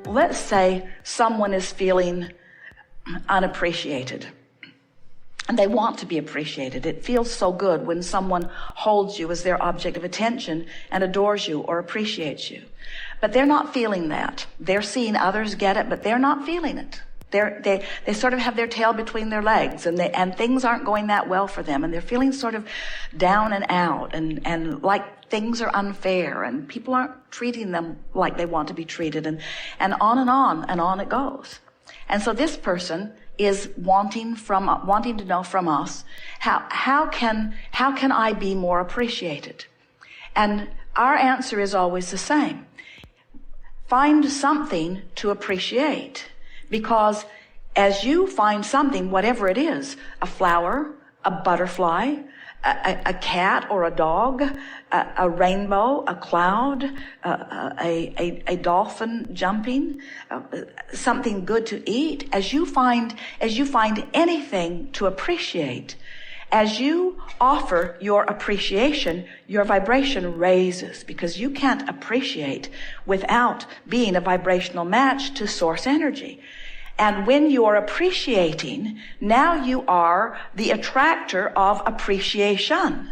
Let's say someone is feeling unappreciated and they want to be appreciated. It feels so good when someone holds you as their object of attention and adores you or appreciates you. But they're not feeling that. They're seeing others get it, but they're not feeling it. They sort of have their tail between their legs, and things aren't going that well for them, and they're feeling sort of down and out, and like things are unfair, and people aren't treating them like they want to be treated, and on it goes. And so this person is wanting to know from us, how can I be more appreciated? And our answer is always the same. Find something to appreciate. Because as you find something, whatever it is, a flower, a butterfly, a cat or a dog, a rainbow, a cloud, a dolphin jumping, something good to eat, as you find anything to appreciate, as you offer your appreciation, your vibration raises, because you can't appreciate without being a vibrational match to source energy. And when you're appreciating, now you are the attractor of appreciation.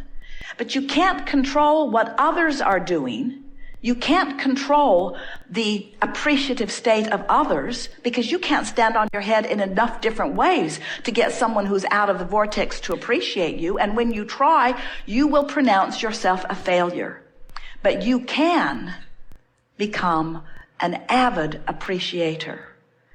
But you can't control what others are doing. You can't control the appreciative state of others, because you can't stand on your head in enough different ways to get someone who's out of the vortex to appreciate you. And when you try, you will pronounce yourself a failure. But you can become an avid appreciator.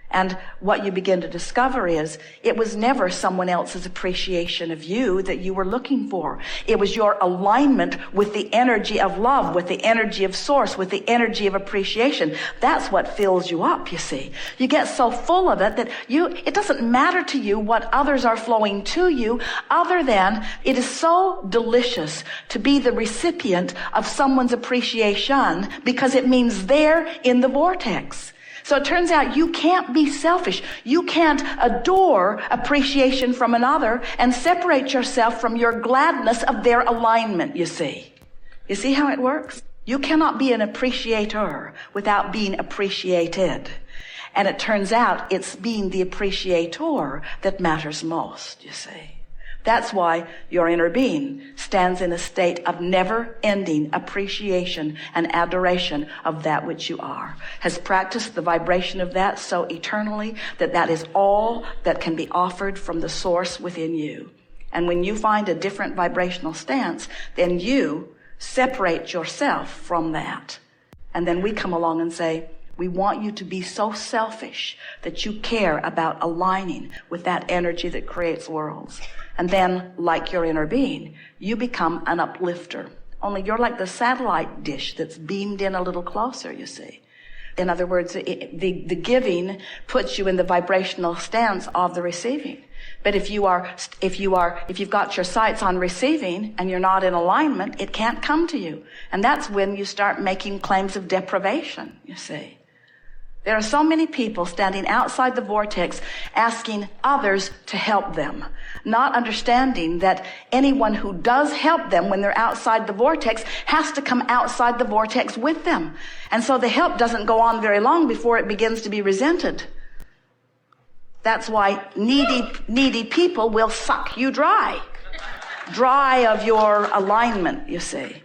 And what you begin to discover is it was never someone else's appreciation of you that you were looking for. It was your alignment with the energy of love, with the energy of source, with the energy of appreciation. That's what fills you up, you see. You get so full of it that it doesn't matter to you what others are flowing to you, other than it is so delicious to be the recipient of someone's appreciation, because it means they're in the vortex. So it turns out you can't be selfish. You can't adore appreciation from another and separate yourself from your gladness of their alignment, you see. You see how it works? You cannot be an appreciator without being appreciated. And it turns out it's being the appreciator that matters most, you see. That's why your inner being stands in a state of never-ending appreciation and adoration of that which you are, has practiced the vibration of that so eternally that is all that can be offered from the source within you. And when you find a different vibrational stance, then you separate yourself from that. And then we come along and say, we want you to be so selfish that you care about aligning with that energy that creates worlds. And then, like your inner being, you become an uplifter. Only you're like the satellite dish that's beamed in a little closer, you see. In other words, the giving puts you in the vibrational stance of the receiving. But if you've got your sights on receiving and you're not in alignment, it can't come to you. And that's when you start making claims of deprivation, you see. There are so many people standing outside the vortex asking others to help them, not understanding that anyone who does help them when they're outside the vortex has to come outside the vortex with them. And so the help doesn't go on very long before it begins to be resented. That's why needy people will suck you dry of your alignment, you see.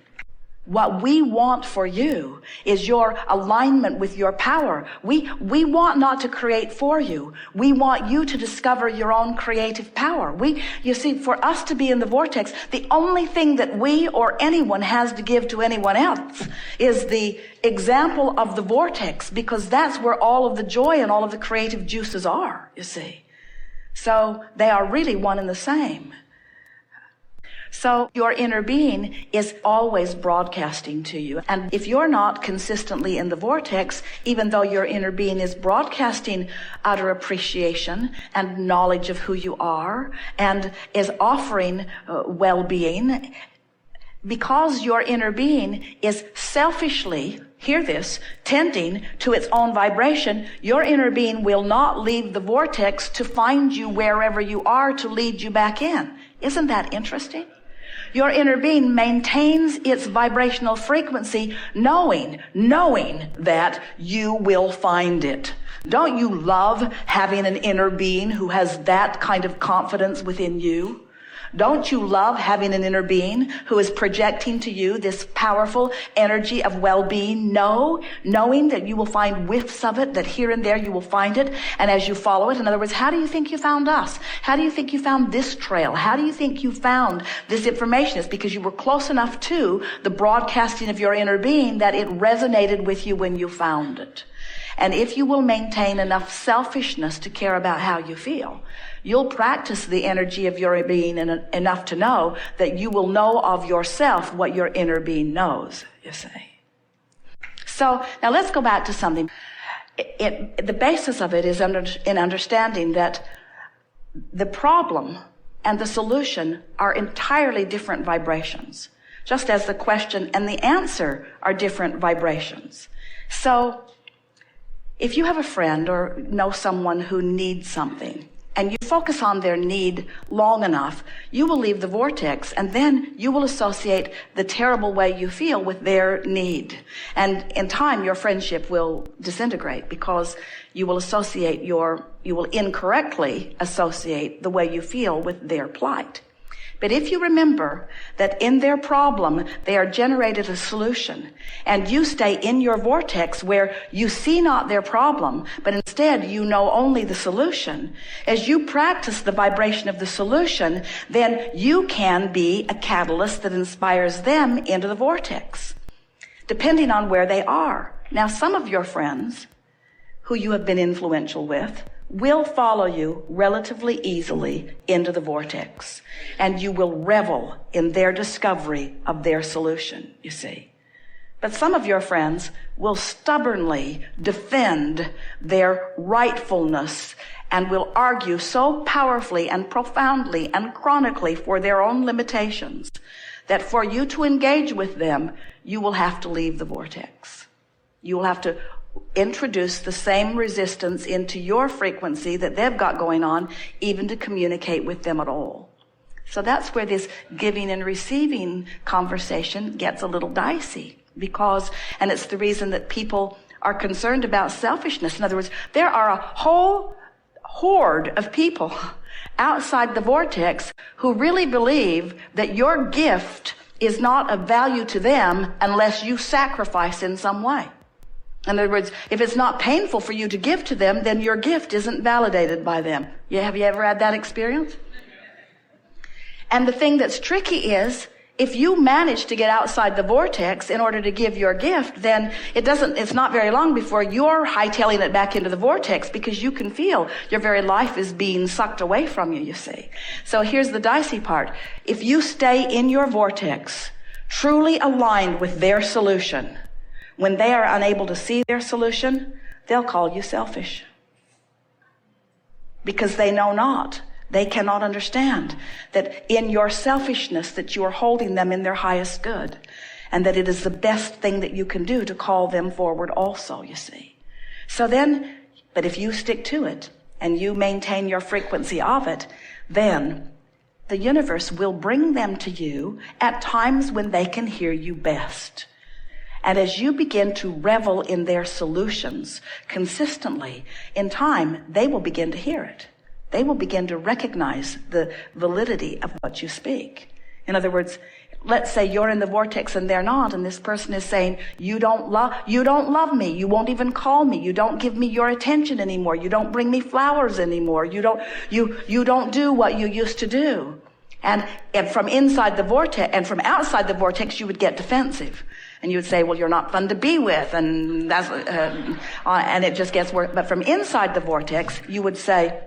What we want for you is your alignment with your power. We want not to create for you. We want you to discover your own creative power. You see, for us to be in the vortex, the only thing that we or anyone has to give to anyone else is the example of the vortex, because that's where all of the joy and all of the creative juices are, you see. So they are really one and the same. So your inner being is always broadcasting to you. And if you're not consistently in the vortex, even though your inner being is broadcasting utter appreciation and knowledge of who you are and is offering well-being, because your inner being is selfishly, hear this, tending to its own vibration, your inner being will not leave the vortex to find you wherever you are to lead you back in. Isn't that interesting? Your inner being maintains its vibrational frequency knowing that you will find it. Don't you love having an inner being who has that kind of confidence within you? Don't you love having an inner being who is projecting to you this powerful energy of well-being, knowing that you will find whiffs of it, that here and there you will find it, and as you follow it, in other words, how do you think you found us? How do you think you found this trail? How do you think you found this information? It's because you were close enough to the broadcasting of your inner being that it resonated with you when you found it. And if you will maintain enough selfishness to care about how you feel, you'll practice the energy of your being enough to know that you will know of yourself what your inner being knows, you see. So now let's go back to something. The basis of it is in understanding that the problem and the solution are entirely different vibrations, just as the question and the answer are different vibrations. So if you have a friend or know someone who needs something, and you focus on their need long enough, you will leave the vortex, and then you will associate the terrible way you feel with their need. And in time, your friendship will disintegrate because you will incorrectly associate the way you feel with their plight. But if you remember that in their problem, they are generated a solution, and you stay in your vortex where you see not their problem, but instead you know only the solution, as you practice the vibration of the solution, then you can be a catalyst that inspires them into the vortex, depending on where they are. Now, some of your friends who you have been influential with will follow you relatively easily into the vortex, and you will revel in their discovery of their solution, you see. But some of your friends will stubbornly defend their rightfulness and will argue so powerfully and profoundly and chronically for their own limitations that for you to engage with them, you will have to leave the vortex. You will have to introduce the same resistance into your frequency that they've got going on, even to communicate with them at all. So that's where this giving and receiving conversation gets a little dicey, and it's the reason that people are concerned about selfishness. In other words, there are a whole horde of people outside the vortex who really believe that your gift is not of value to them unless you sacrifice in some way. In other words, if it's not painful for you to give to them, then your gift isn't validated by them. Have you ever had that experience? And the thing that's tricky is, if you manage to get outside the vortex in order to give your gift, then it's not very long before you're hightailing it back into the vortex, because you can feel your very life is being sucked away from you, you see. So here's the dicey part. If you stay in your vortex, truly aligned with their solution, when they are unable to see their solution, they'll call you selfish. Because they know not. They cannot understand that in your selfishness that you are holding them in their highest good, and that it is the best thing that you can do to call them forward also, you see. So then, but if you stick to it and you maintain your frequency of it, then the universe will bring them to you at times when they can hear you best. And as you begin to revel in their solutions consistently, in time, they will begin to hear it. They will begin to recognize the validity of what you speak. In other words, let's say you're in the vortex and they're not, and this person is saying, you don't love me. You won't even call me. You don't give me your attention anymore. You don't bring me flowers anymore. You don't do what you used to do. And from inside the vortex and from outside the vortex, you would get defensive. And you would say, well, you're not fun to be with. And that's, and it just gets worse. But from inside the vortex, you would say,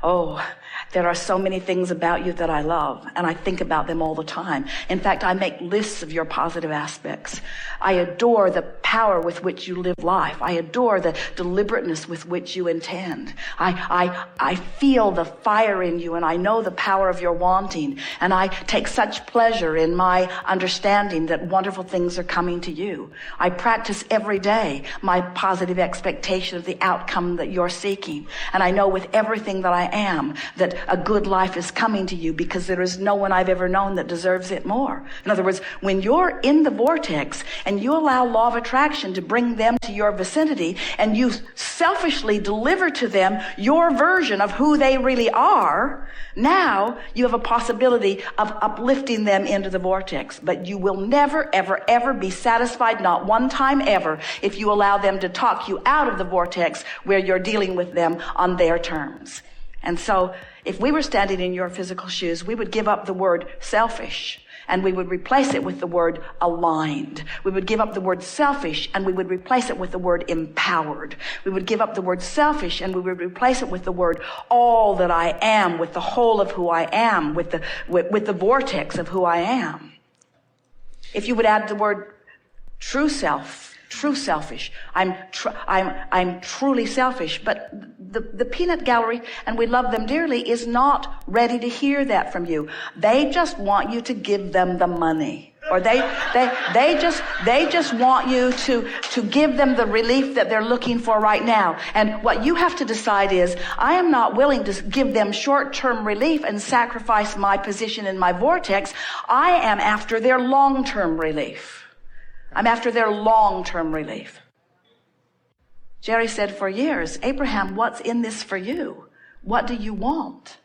oh, there are so many things about you that I love, and I think about them all the time. In fact, I make lists of your positive aspects. I adore the power with which you live life. I adore the deliberateness with which you intend. I feel the fire in you, and I know the power of your wanting, and I take such pleasure in my understanding that wonderful things are coming to you. I practice every day my positive expectation of the outcome that you're seeking, and I know with everything that I am, that a good life is coming to you because there is no one I've ever known that deserves it more. In other words, when you're in the vortex and you allow law of attraction to bring them to your vicinity and you selfishly deliver to them your version of who they really are, now you have a possibility of uplifting them into the vortex. But you will never, ever, ever be satisfied, not one time ever, if you allow them to talk you out of the vortex where you're dealing with them on their terms. And so if we were standing in your physical shoes, we would give up the word selfish and we would replace it with the word aligned. We would give up the word selfish and we would replace it with the word empowered. We would give up the word selfish and we would replace it with the word all that I am, with the whole of who I am, with the vortex of who I am. If you would add the word true selfish. I'm truly selfish. But the peanut gallery, and we love them dearly, is not ready to hear that from you. They just want you to give them the money. Or they just want you to give them the relief that they're looking for right now. And what you have to decide is, I am not willing to give them short-term relief and sacrifice my position in my vortex. I am after their long-term relief. I'm after their long-term relief. Jerry said for years, Abraham, what's in this for you? What do you want?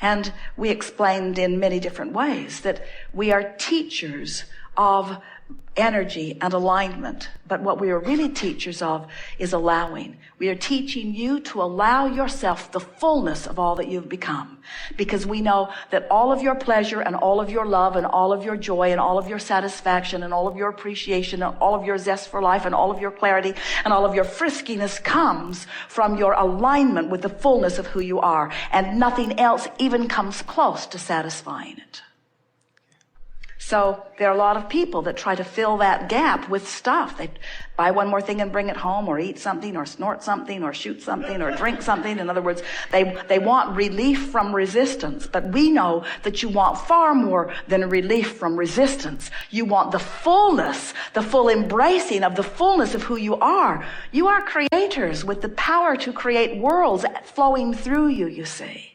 And we explained in many different ways that we are teachers of energy and alignment. But what we are really teachers of is allowing. We are teaching you to allow yourself the fullness of all that you've become. Because we know that all of your pleasure and all of your love and all of your joy and all of your satisfaction and all of your appreciation and all of your zest for life and all of your clarity and all of your friskiness comes from your alignment with the fullness of who you are. And nothing else even comes close to satisfying it. So there are a lot of people that try to fill that gap with stuff. They buy one more thing and bring it home, or eat something, or snort something, or shoot something, or drink something. In other words, they want relief from resistance. But we know that you want far more than relief from resistance. You want the fullness, the full embracing of the fullness of who you are. You are creators with the power to create worlds flowing through you, you see.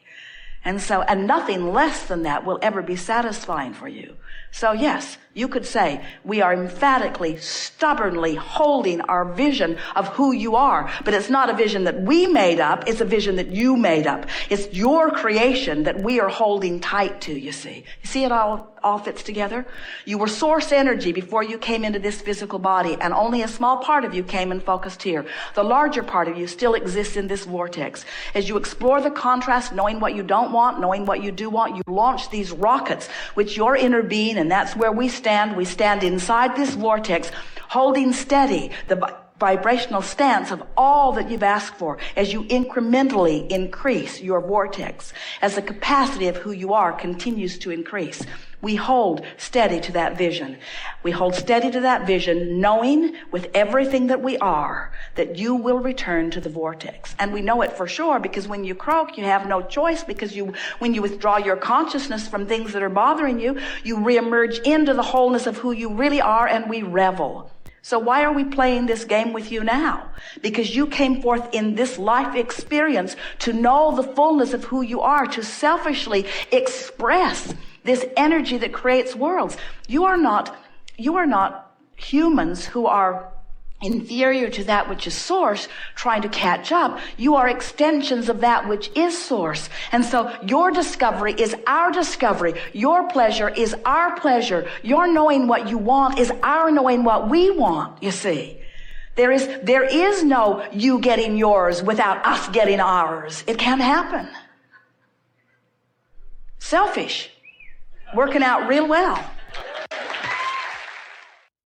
And nothing less than that will ever be satisfying for you. So yes, you could say we are emphatically, stubbornly holding our vision of who you are. But it's not a vision that we made up. It's a vision that you made up. It's your creation that we are holding tight to, you see. You see it all fits together? You were source energy before you came into this physical body, and only a small part of you came and focused here. The larger part of you still exists in this vortex. As you explore the contrast, knowing what you don't want, knowing what you do want, you launch these rockets, which your inner being, and that's where we stand. We stand inside this vortex, holding steady the vibrational stance of all that you've asked for as you incrementally increase your vortex, as the capacity of who you are continues to increase. We hold steady to that vision. We hold steady to that vision, knowing with everything that we are that you will return to the vortex. And we know it for sure because when you croak, you have no choice, because when you withdraw your consciousness from things that are bothering you, you reemerge into the wholeness of who you really are, and we revel. So why are we playing this game with you now? Because you came forth in this life experience to know the fullness of who you are, to selfishly express this energy that creates worlds. You are not humans who are inferior to that which is source, trying to catch up. You are extensions of that which is source. And so your discovery is our discovery. Your pleasure is our pleasure. Your knowing what you want is our knowing what we want, you see. There is no you getting yours without us getting ours. It can't happen. Selfish. Working out real well.